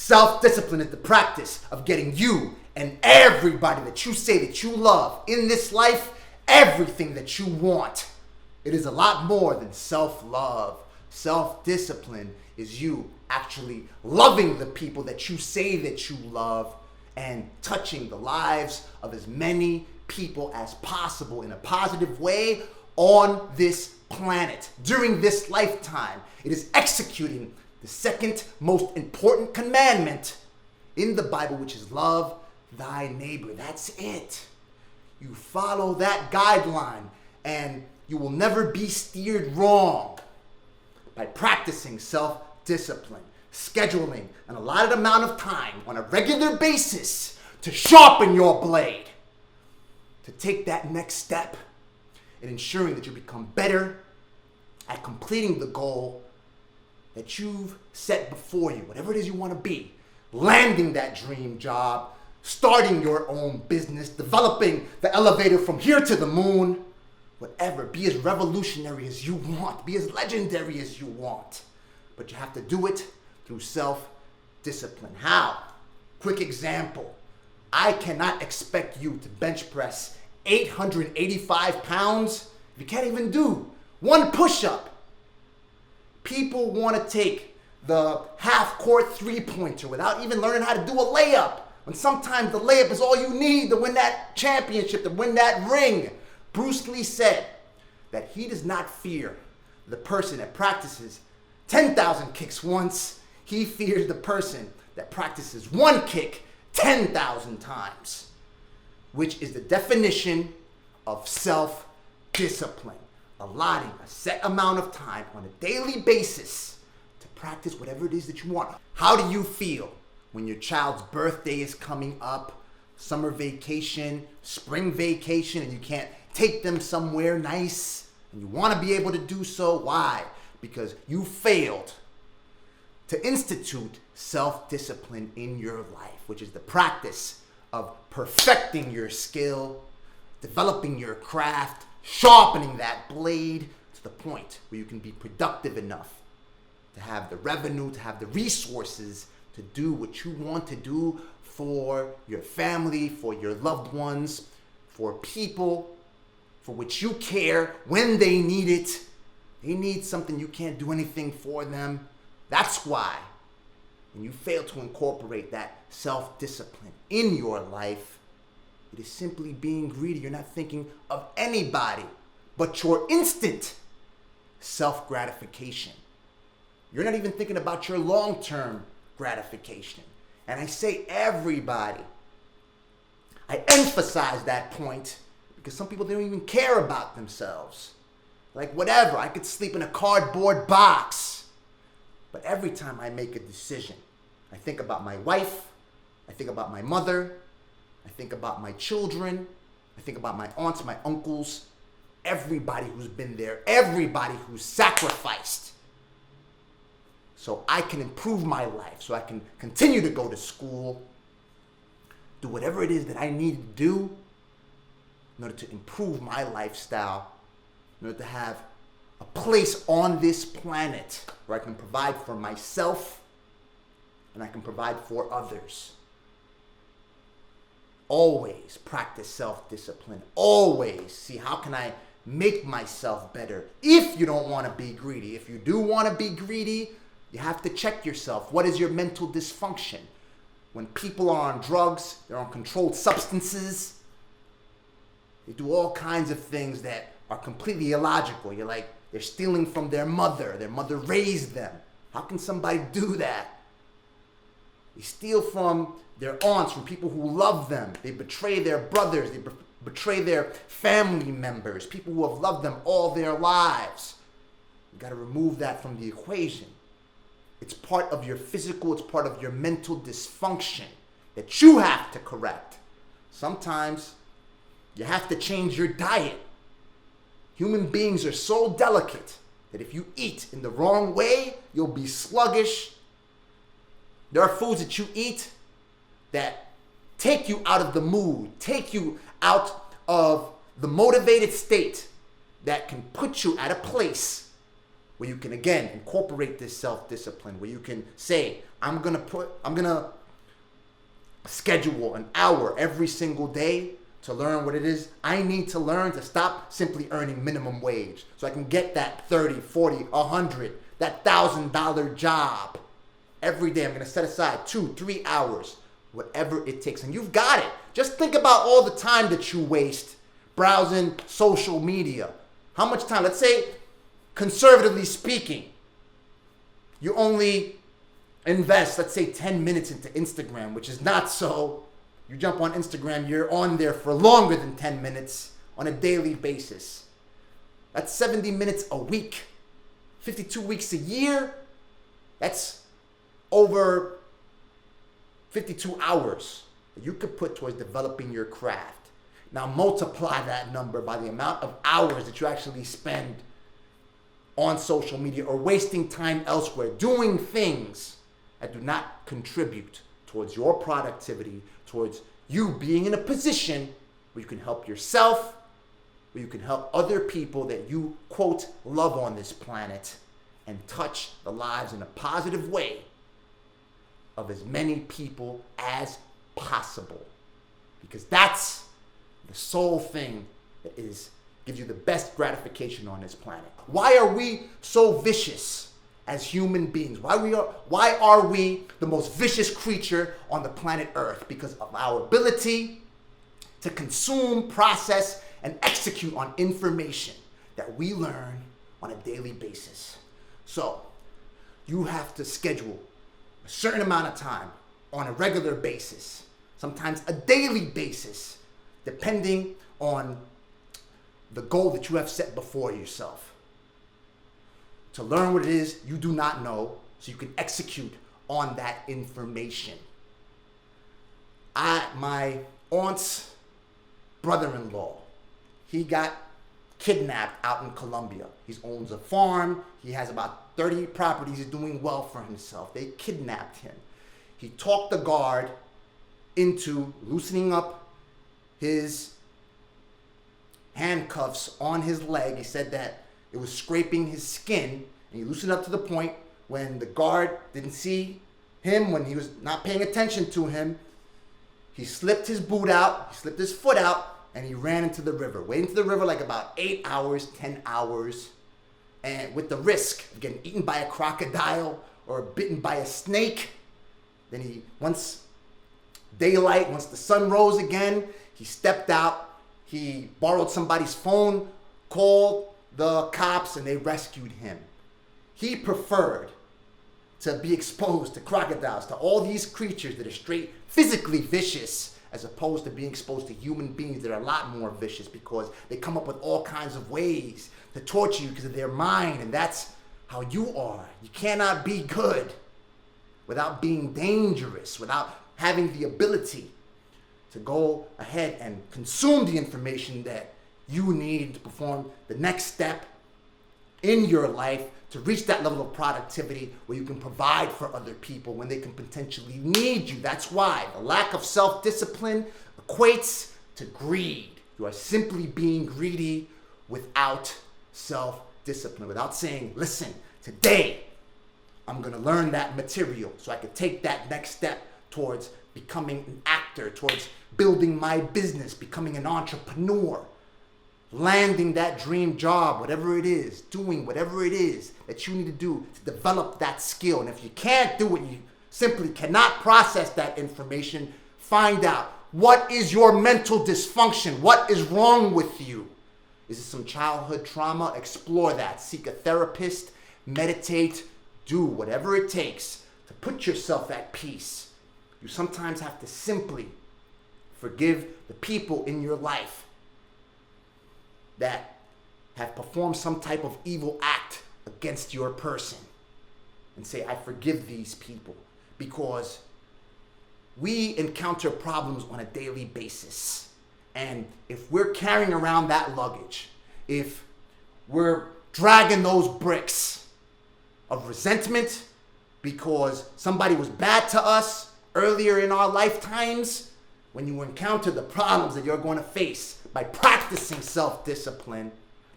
Self-discipline is the practice of getting you and everybody that you say that you love in this life everything that you want. It is a lot more than self-love. Self-discipline is you actually loving the people that you say that you love and touching the lives of as many people as possible in a positive way on this planet. During this lifetime, it is executing the second most important commandment in the Bible, which is love thy neighbor. That's it. You follow that guideline and you will never be steered wrong by practicing self-discipline, scheduling an allotted amount of time on a regular basis to sharpen your blade, to take that next step in ensuring that you become better at completing the goal that you've set before you, whatever it is you want to be, landing that dream job, starting your own business, developing the elevator from here to the moon, whatever. Be as revolutionary as you want, be as legendary as you want. But you have to do it through self-discipline. How? Quick example. I cannot expect you to bench press 885 pounds if you can't even do one push-up. People want to take the half-court three-pointer without even learning how to do a layup, when sometimes the layup is all you need to win that championship, to win that ring. Bruce Lee said that he does not fear the person that practices 10,000 kicks once. He fears the person that practices one kick 10,000 times, which is the definition of self-discipline. Allotting a set amount of time on a daily basis to practice whatever it is that you want. How do you feel when your child's birthday is coming up, summer vacation, spring vacation, and you can't take them somewhere nice, and you want to be able to do so? Why? Because you failed to institute self-discipline in your life, which is the practice of perfecting your skill, developing your craft, sharpening that blade to the point where you can be productive enough to have the revenue, to have the resources to do what you want to do for your family, for your loved ones, for people for which you care when they need it. They need something, you can't do anything for them. That's why when you fail to incorporate that self-discipline in your life, it is simply being greedy. You're not thinking of anybody but your instant self-gratification. You're not even thinking about your long-term gratification. And I say everybody. I emphasize that point because some people, they don't even care about themselves. Like, whatever, I could sleep in a cardboard box. But every time I make a decision, I think about my wife, I think about my mother, I think about my children, I think about my aunts, my uncles, everybody who's been there, everybody who's sacrificed, so I can improve my life, so I can continue to go to school, do whatever it is that I need to do in order to improve my lifestyle, in order to have a place on this planet where I can provide for myself and I can provide for others. Always practice self-discipline. Always see, how can I make myself better? If you don't want to be greedy. If you do want to be greedy, you have to check yourself. What is your mental dysfunction? When people are on drugs, they're on controlled substances, they do all kinds of things that are completely illogical. You're like, they're stealing from their mother. Their mother raised them. How can somebody do that? They steal from their aunts, from people who love them. They betray their brothers. They betray their family members, people who have loved them all their lives. You got to remove that from the equation. It's part of your physical, it's part of your mental dysfunction that you have to correct. Sometimes you have to change your diet. Human beings are so delicate that if you eat in the wrong way, you'll be sluggish. There are foods that you eat that take you out of the mood, take you out of the motivated state, that can put you at a place where you can, again, incorporate this self-discipline, where you can say, I'm gonna schedule an hour every single day to learn what it is I need to learn to stop simply earning minimum wage, so I can get that 30, 40, 100, that $1,000 job. Every day I'm gonna set aside 2-3 hours, whatever it takes. And you've got it. Just think about all the time that you waste browsing social media. How much time? Let's say, conservatively speaking, you only invest, let's say, 10 minutes into Instagram, which is not so. You jump on Instagram, you're on there for longer than 10 minutes on a daily basis. That's 70 minutes a week. 52 weeks a year. That's over 52 hours that you could put towards developing your craft. Now multiply that number by the amount of hours that you actually spend on social media or wasting time elsewhere, doing things that do not contribute towards your productivity, towards you being in a position where you can help yourself, where you can help other people that you, quote, love on this planet, and touch the lives in a positive way of as many people as possible. Because that's the sole thing that gives you the best gratification on this planet. Why are we so vicious as human beings? Why are we the most vicious creature on the planet Earth? Because of our ability to consume, process, and execute on information that we learn on a daily basis. So you have to schedule a certain amount of time on a regular basis, sometimes a daily basis, depending on the goal that you have set before yourself, to learn what it is you do not know so you can execute on that information. My aunt's brother-in-law, he got kidnapped out in Colombia. He owns a farm. He has about 30 properties. He's doing well for himself. They kidnapped him. He talked the guard into loosening up his handcuffs on his leg. He said that it was scraping his skin, and he loosened up to the point when the guard didn't see him, when he was not paying attention to him. He slipped his boot out, he slipped his foot out, and he ran into the river. Went into the river like about 8 hours, 10 hours, and with the risk of getting eaten by a crocodile or bitten by a snake. Then once the sun rose again, he stepped out, he borrowed somebody's phone, called the cops, and they rescued him. He preferred to be exposed to crocodiles, to all these creatures that are straight physically vicious, as opposed to being exposed to human beings that are a lot more vicious, because they come up with all kinds of ways to torture you because of their mind, and that's how you are. You cannot be good without being dangerous, without having the ability to go ahead and consume the information that you need to perform the next step in your life to reach that level of productivity where you can provide for other people when they can potentially need you. That's why the lack of self-discipline equates to greed. You are simply being greedy without self-discipline, without saying, listen, today I'm going to learn that material so I can take that next step towards becoming an actor, towards building my business, becoming an entrepreneur, landing that dream job, whatever it is, doing whatever it is that you need to do to develop that skill. And if you can't do it, you simply cannot process that information, find out what is your mental dysfunction, what is wrong with you. Is it some childhood trauma? Explore that. Seek a therapist, meditate, do whatever it takes to put yourself at peace. You sometimes have to simply forgive the people in your life that have performed some type of evil act against your person, and say, I forgive these people, because we encounter problems on a daily basis. And if we're carrying around that luggage, if we're dragging those bricks of resentment because somebody was bad to us earlier in our lifetimes, when you encounter the problems that you're going to face by practicing self-discipline,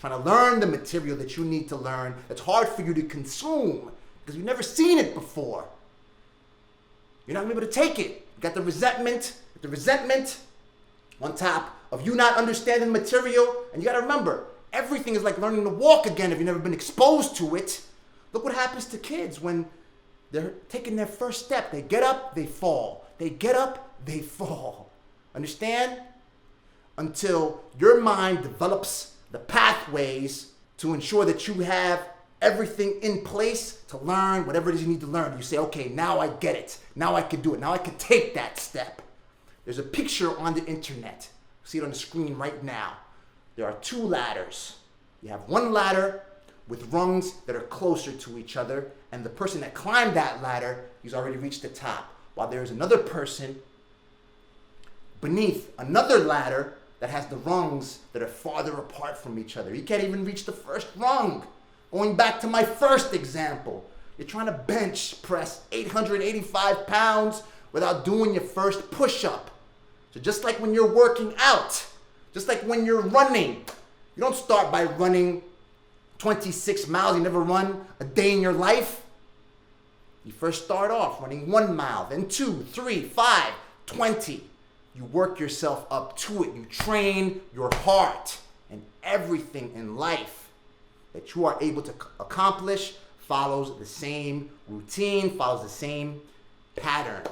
trying to learn the material that you need to learn, that's hard for you to consume because you've never seen it before. You're not going to be able to take it. You got the resentment on top of you not understanding material. And you got to remember, everything is like learning to walk again if you've never been exposed to it. Look what happens to kids when they're taking their first step. They get up, they fall. They get up, they fall. Understand? Until your mind develops the pathways to ensure that you have everything in place to learn whatever it is you need to learn. You say, okay, now I get it. Now I can do it. Now I can take that step. There's a picture on the internet. See it on the screen right now. There are two ladders. You have one ladder with rungs that are closer to each other, and the person that climbed that ladder, he's already reached the top. While there's another person beneath another ladder that has the rungs that are farther apart from each other. He can't even reach the first rung. Going back to my first example, you're trying to bench press 885 pounds without doing your first push-up. So just like when you're working out, just like when you're running, you don't start by running 26 miles. You never run a day in your life. You first start off running 1 mile, then 2, 3, 5, 20. You work yourself up to it. You train your heart, and everything in life that you are able to accomplish follows the same routine, follows the same pattern.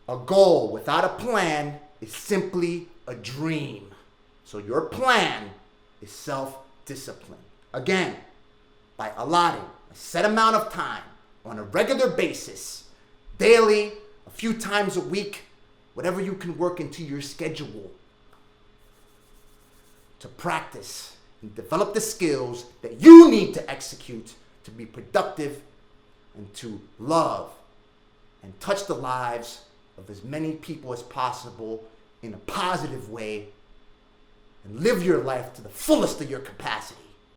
A goal without a plan is simply a dream. So your plan is self-discipline. Again, by allotting a set amount of time on a regular basis, daily, a few times a week, whatever you can work into your schedule, to practice and develop the skills that you need to execute to be productive and to love and touch the lives of as many people as possible in a positive way and live your life to the fullest of your capacity.